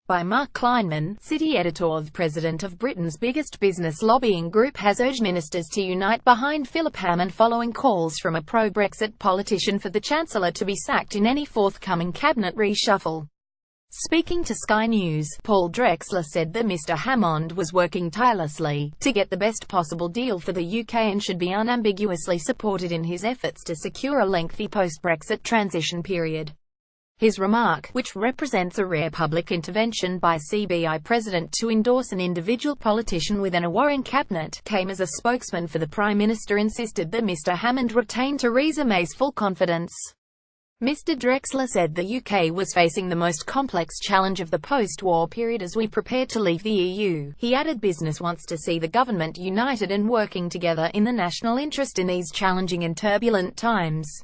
by Mark Kleinman, city editor. The president of Britain's biggest business lobbying group has urged ministers to unite behind Philip Hammond following calls from a pro-Brexit politician for the Chancellor to be sacked in any forthcoming cabinet reshuffle. Speaking to Sky News, Paul Drexler said that Mr Hammond was working tirelessly to get the best possible deal for the UK and should be unambiguously supported in his efforts to secure a lengthy post-Brexit transition period. His remark, which represents a rare public intervention by CBI president to endorse an individual politician within a Warren cabinet, came as a spokesman for the Prime Minister insisted that Mr Hammond retain Theresa May's full confidence. Mr Drexler said the UK was facing the most complex challenge of the post-war period as we prepared to leave the EU. He added business wants to see the government united and working together in the national interest in these challenging and turbulent times.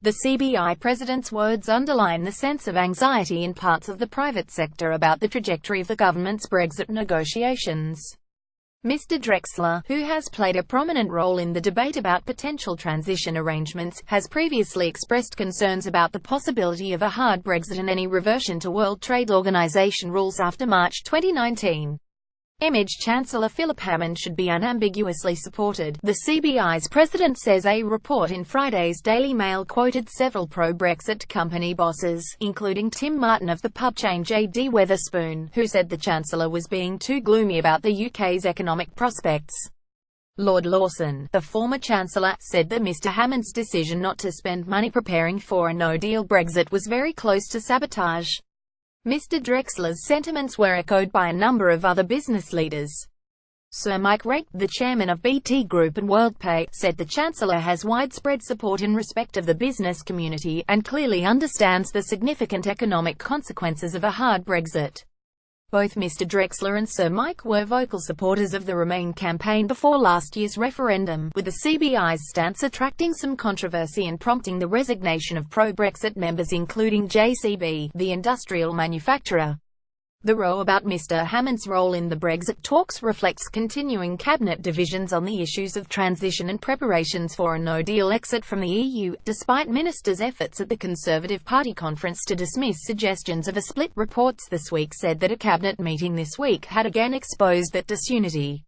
The CBI president's words underline the sense of anxiety in parts of the private sector about the trajectory of the government's Brexit negotiations. Mr Drexler, who has played a prominent role in the debate about potential transition arrangements, has previously expressed concerns about the possibility of a hard Brexit and any reversion to World Trade Organization rules after March 2019. Chancellor Philip Hammond should be unambiguously supported, the CBI's president says. A report in Friday's Daily Mail quoted several pro-Brexit company bosses, including Tim Martin of the pub chain J.D. Wetherspoon, who said the Chancellor was being too gloomy about the UK's economic prospects. Lord Lawson, the former Chancellor, said that Mr Hammond's decision not to spend money preparing for a no-deal Brexit was very close to sabotage. Mr Drexler's sentiments were echoed by a number of other business leaders. Sir Mike Rake, the chairman of BT Group and WorldPay, said the Chancellor has widespread support in respect of the business community, and clearly understands the significant economic consequences of a hard Brexit. Both Mr Drexler and Sir Mike were vocal supporters of the Remain campaign before last year's referendum, with the CBI's stance attracting some controversy and prompting the resignation of pro-Brexit members including JCB, the industrial manufacturer. The row about Mr Hammond's role in the Brexit talks reflects continuing cabinet divisions on the issues of transition and preparations for a no-deal exit from the EU, despite ministers' efforts at the Conservative Party conference to dismiss suggestions of a split. Reports this week said that a cabinet meeting this week had again exposed that disunity.